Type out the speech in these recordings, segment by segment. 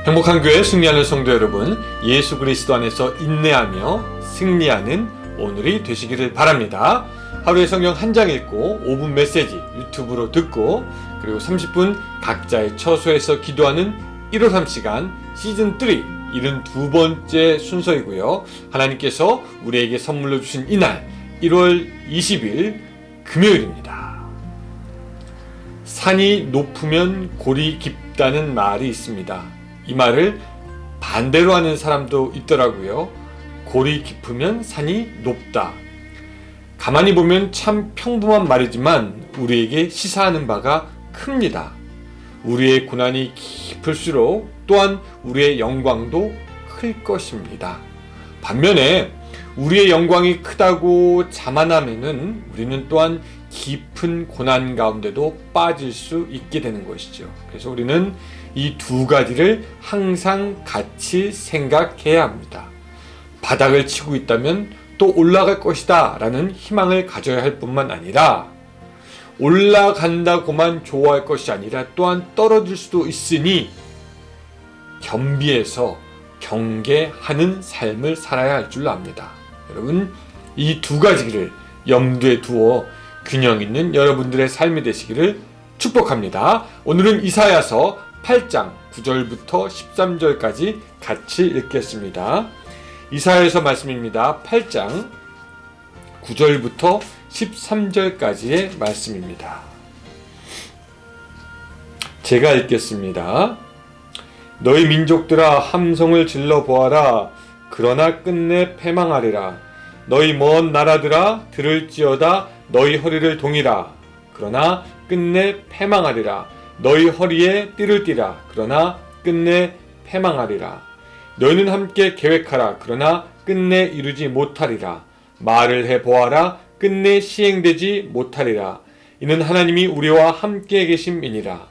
행복한 교회 승리하는 성도 여러분, 예수 그리스도 안에서 인내하며 승리하는 오늘이 되시기를 바랍니다. 하루에 성경 한 장 읽고 5분 메시지 유튜브로 듣고 그리고 30분 각자의 처소에서 기도하는 153 시간 시즌 3 72번째 순서이고요. 하나님께서 우리에게 선물로 주신 이날 1월 20일 금요일입니다. 산이 높으면 골이 깊다는 말이 있습니다. 이 말을 반대로 하는 사람도 있더라고요. 골이 깊으면 산이 높다. 가만히 보면 참 평범한 말이지만 우리에게 시사하는 바가 큽니다. 우리의 고난이 깊을수록 또한 우리의 영광도 클 것입니다. 반면에 우리의 영광이 크다고 자만하면은 우리는 또한 깊은 고난 가운데도 빠질 수 있게 되는 것이죠. 그래서 우리는 이 두 가지를 항상 같이 생각해야 합니다. 바닥을 치고 있다면 또 올라갈 것이다 라는 희망을 가져야 할 뿐만 아니라 올라간다고만 좋아할 것이 아니라 또한 떨어질 수도 있으니 겸비해서 경계하는 삶을 살아야 할 줄 압니다. 여러분, 이 두 가지를 염두에 두어 균형 있는 여러분들의 삶이 되시기를 축복합니다. 오늘은 이사야서 8장 9절부터 13절까지 같이 읽겠습니다. 이사야서 말씀입니다. 8장 9절부터 13절까지의 말씀입니다. 제가 읽겠습니다. 너희 민족들아 함성을 질러 보아라. 그러나 끝내 패망하리라. 너희 먼 나라들아 들을지어다. 너희 허리를 동이라. 그러나 끝내 패망하리라. 너희 허리에 띠를 띠라. 그러나 끝내 패망하리라. 너희는 함께 계획하라. 그러나 끝내 이루지 못하리라. 말을 해보아라. 끝내 시행되지 못하리라. 이는 하나님이 우리와 함께 계심이니라.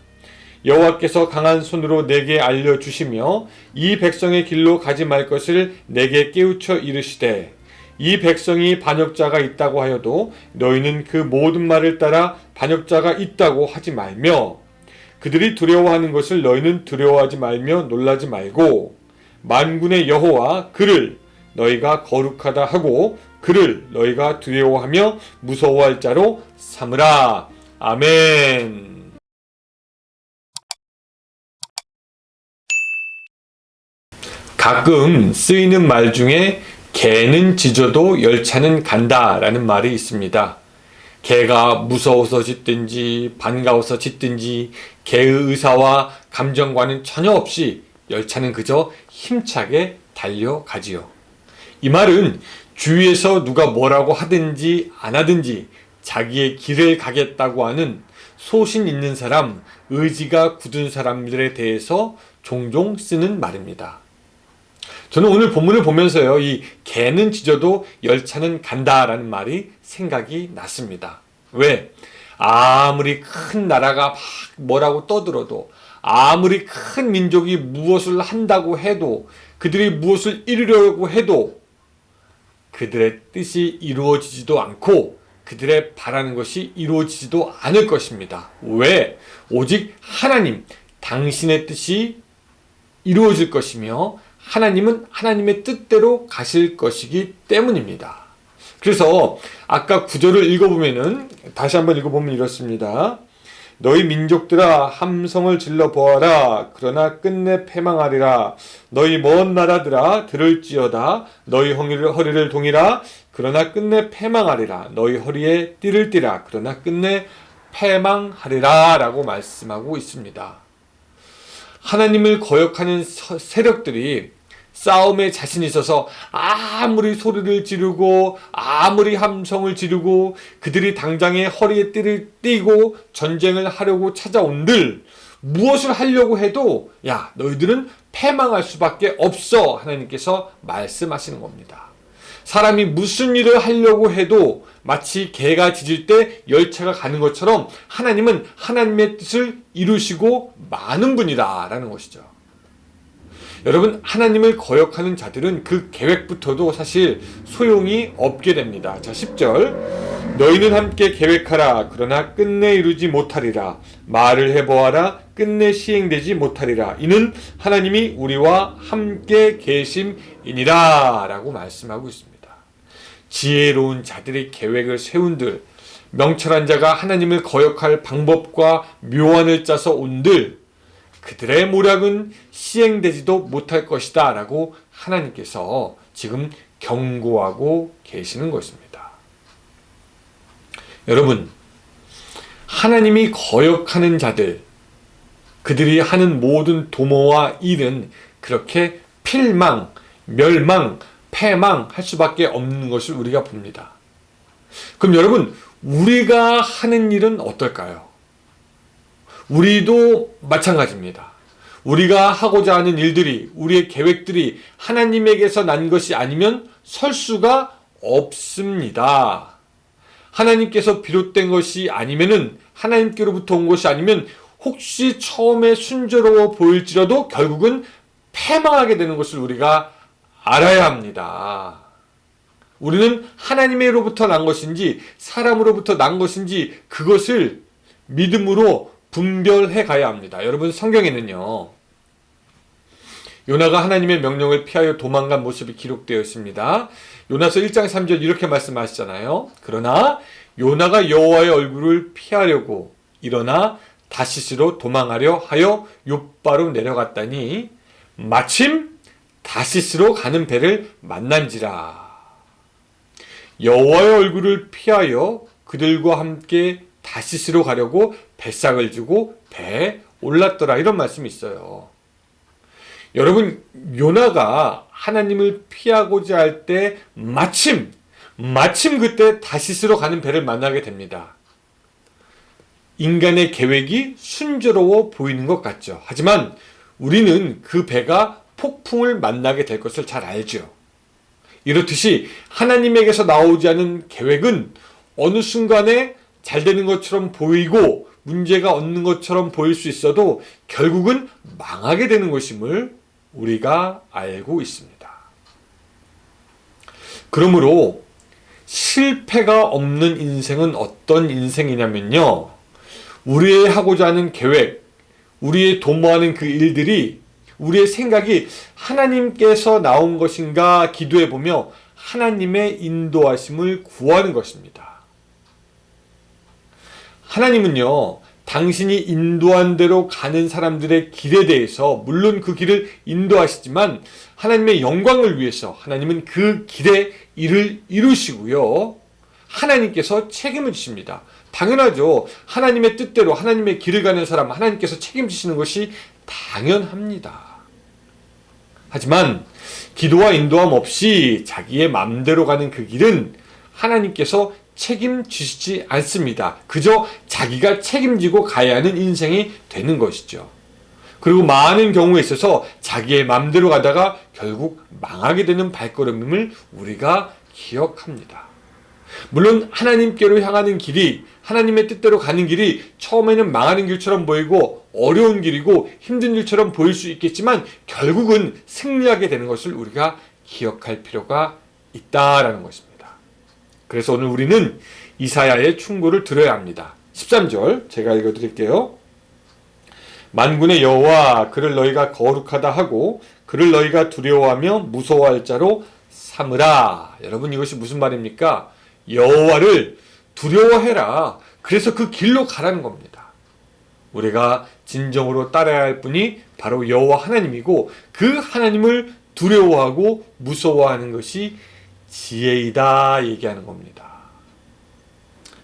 여호와께서 강한 손으로 내게 알려주시며 이 백성의 길로 가지 말 것을 내게 깨우쳐 이르시되 이 백성이 반역자가 있다고 하여도 너희는 그 모든 말을 따라 반역자가 있다고 하지 말며 그들이 두려워하는 것을 너희는 두려워하지 말며 놀라지 말고 만군의 여호와 그를 너희가 거룩하다 하고 그를 너희가 두려워하며 무서워할 자로 삼으라. 아멘. 가끔 쓰이는 말 중에 개는 짖어도 열차는 간다 라는 말이 있습니다. 개가 무서워서 짖든지 반가워서 짖든지 개의 의사와 감정과는 전혀 없이 열차는 그저 힘차게 달려가지요. 이 말은 주위에서 누가 뭐라고 하든지 안 하든지 자기의 길을 가겠다고 하는 소신 있는 사람, 의지가 굳은 사람들에 대해서 종종 쓰는 말입니다. 저는 오늘 본문을 보면서요, 이 개는 짖어도 열차는 간다라는 말이 생각이 났습니다. 왜? 아무리 큰 나라가 막 뭐라고 떠들어도 아무리 큰 민족이 무엇을 한다고 해도 그들이 무엇을 이루려고 해도 그들의 뜻이 이루어지지도 않고 그들의 바라는 것이 이루어지지도 않을 것입니다. 왜? 오직 하나님, 당신의 뜻이 이루어질 것이며 하나님은 하나님의 뜻대로 가실 것이기 때문입니다. 그래서 아까 구절을 읽어보면은 다시 한번 읽어보면 이렇습니다. 너희 민족들아 함성을 질러 보아라. 그러나 끝내 패망하리라. 너희 먼 나라들아 들을지어다. 너희 허리를 동이라. 그러나 끝내 패망하리라. 너희 허리에 띠를 띠라. 그러나 끝내 패망하리라 라고 말씀하고 있습니다. 하나님을 거역하는 세력들이 싸움에 자신이 있어서 아무리 소리를 지르고 아무리 함성을 지르고 그들이 당장에 허리에 띠를 띠고 전쟁을 하려고 찾아온들 무엇을 하려고 해도 야 너희들은 패망할 수밖에 없어 하나님께서 말씀하시는 겁니다. 사람이 무슨 일을 하려고 해도 마치 개가 짖을 때 열차가 가는 것처럼 하나님은 하나님의 뜻을 이루시고 마는 분이다 라는 것이죠. 여러분, 하나님을 거역하는 자들은 그 계획부터도 사실 소용이 없게 됩니다. 자, 10절 너희는 함께 계획하라. 그러나 끝내 이루지 못하리라. 말을 해보아라. 끝내 시행되지 못하리라. 이는 하나님이 우리와 함께 계심이니라 라고 말씀하고 있습니다. 지혜로운 자들의 계획을 세운들, 명철한 자가 하나님을 거역할 방법과 묘안을 짜서 온들, 그들의 모략은 시행되지도 못할 것이다 라고 하나님께서 지금 경고하고 계시는 것입니다. 여러분, 하나님이 거역하는 자들, 그들이 하는 모든 도모와 일은 그렇게 필망, 멸망, 패망할 수밖에 없는 것을 우리가 봅니다. 그럼 여러분, 우리가 하는 일은 어떨까요? 우리도 마찬가지입니다. 우리가 하고자 하는 일들이, 우리의 계획들이 하나님에게서 난 것이 아니면 설 수가 없습니다. 하나님께서 비롯된 것이 아니면은, 하나님께로부터 온 것이 아니면 혹시 처음에 순조로워 보일지라도 결국은 패망하게 되는 것을 우리가 알아야 합니다. 우리는 하나님으로부터 난 것인지 사람으로부터 난 것인지 그것을 믿음으로 분별해 가야 합니다. 여러분, 성경에는요, 요나가 하나님의 명령을 피하여 도망간 모습이 기록되어 있습니다. 요나서 1장 3절 이렇게 말씀하시잖아요. 그러나 요나가 여호와의 얼굴을 피하려고 일어나 다시스로 도망하려 하여 욥바로 내려갔다니 마침 다시스로 가는 배를 만난지라. 여호와의 얼굴을 피하여 그들과 함께 다시스로 가려고 뱃삭을 주고 배에 올랐더라. 이런 말씀이 있어요. 여러분, 요나가 하나님을 피하고자 할 때 마침 그때 다시스로 가는 배를 만나게 됩니다. 인간의 계획이 순조로워 보이는 것 같죠. 하지만 우리는 그 배가 폭풍을 만나게 될 것을 잘 알죠. 이렇듯이 하나님에게서 나오지 않은 계획은 어느 순간에 잘 되는 것처럼 보이고 문제가 없는 것처럼 보일 수 있어도 결국은 망하게 되는 것임을 우리가 알고 있습니다. 그러므로 실패가 없는 인생은 어떤 인생이냐면요, 우리의 하고자 하는 계획, 우리의 도모하는 그 일들이, 우리의 생각이 하나님께서 나온 것인가 기도해보며 하나님의 인도하심을 구하는 것입니다. 하나님은요, 당신이 인도한 대로 가는 사람들의 길에 대해서 물론 그 길을 인도하시지만 하나님의 영광을 위해서 하나님은 그 길에 일을 이루시고요, 하나님께서 책임을 지십니다. 당연하죠. 하나님의 뜻대로 하나님의 길을 가는 사람 하나님께서 책임지시는 것이 당연합니다. 하지만 기도와 인도함 없이 자기의 마음대로 가는 그 길은 하나님께서 책임지시지 않습니다. 그저 자기가 책임지고 가야 하는 인생이 되는 것이죠. 그리고 많은 경우에 있어서 자기의 마음대로 가다가 결국 망하게 되는 발걸음임을 우리가 기억합니다. 물론 하나님께로 향하는 길이, 하나님의 뜻대로 가는 길이 처음에는 망하는 길처럼 보이고 어려운 길이고 힘든 일처럼 보일 수 있겠지만 결국은 승리하게 되는 것을 우리가 기억할 필요가 있다라는 것입니다. 그래서 오늘 우리는 이사야의 충고를 들어야 합니다. 13절 제가 읽어드릴게요. 만군의 여호와 그를 너희가 거룩하다 하고 그를 너희가 두려워하며 무서워할 자로 삼으라. 여러분, 이것이 무슨 말입니까? 여호와를 두려워해라. 그래서 그 길로 가라는 겁니다. 우리가 진정으로 따라야 할 분이 바로 여호와 하나님이고 그 하나님을 두려워하고 무서워하는 것이 지혜이다 얘기하는 겁니다.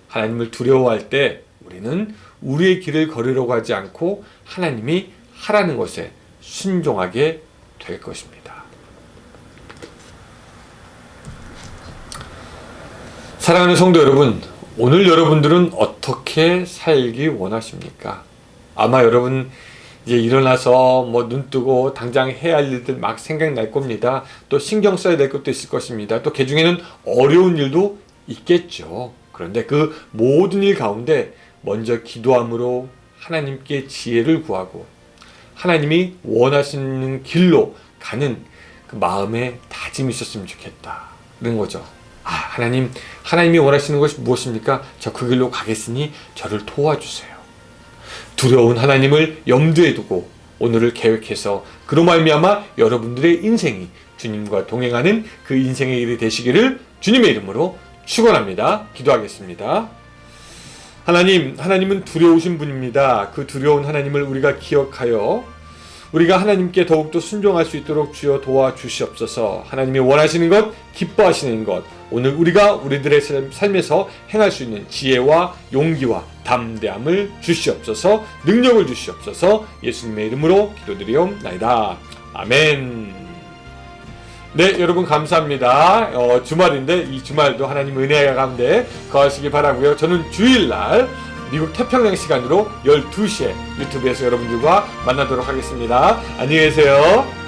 하나님을 두려워할 때 우리는 우리의 길을 걸으려고 하지 않고 하나님이 하라는 것에 순종하게 될 것입니다. 사랑하는 성도 여러분, 오늘 여러분들은 어떻게 살기 원하십니까? 아마 여러분 이제 일어나서 눈 뜨고 당장 해야 할 일들 막 생각날 겁니다. 또 신경 써야 될 것도 있을 것입니다. 또 그 중에는 어려운 일도 있겠죠. 그런데 그 모든 일 가운데 먼저 기도함으로 하나님께 지혜를 구하고 하나님이 원하시는 길로 가는 그 마음에 다짐이 있었으면 좋겠다는 거죠. 하나님이 원하시는 것이 무엇입니까? 저 그 길로 가겠으니 저를 도와주세요. 두려운 하나님을 염두에 두고 오늘을 계획해서 그로 말미암아 여러분들의 인생이 주님과 동행하는 그 인생의 일이 되시기를 주님의 이름으로 축원합니다. 기도하겠습니다. 하나님은 두려우신 분입니다. 그 두려운 하나님을 우리가 기억하여 우리가 하나님께 더욱더 순종할 수 있도록 주여 도와주시옵소서. 하나님이 원하시는 것, 기뻐하시는 것, 오늘 우리가 우리들의 삶에서 행할 수 있는 지혜와 용기와 담대함을 주시옵소서. 능력을 주시옵소서. 예수님의 이름으로 기도드리옵나이다. 아멘. 네, 여러분 감사합니다. 주말인데 이 주말도 하나님 은혜 가운데 거하시기 바라고요. 저는 주일날 미국 태평양 시간으로 12시에 유튜브에서 여러분들과 만나도록 하겠습니다. 안녕히 계세요.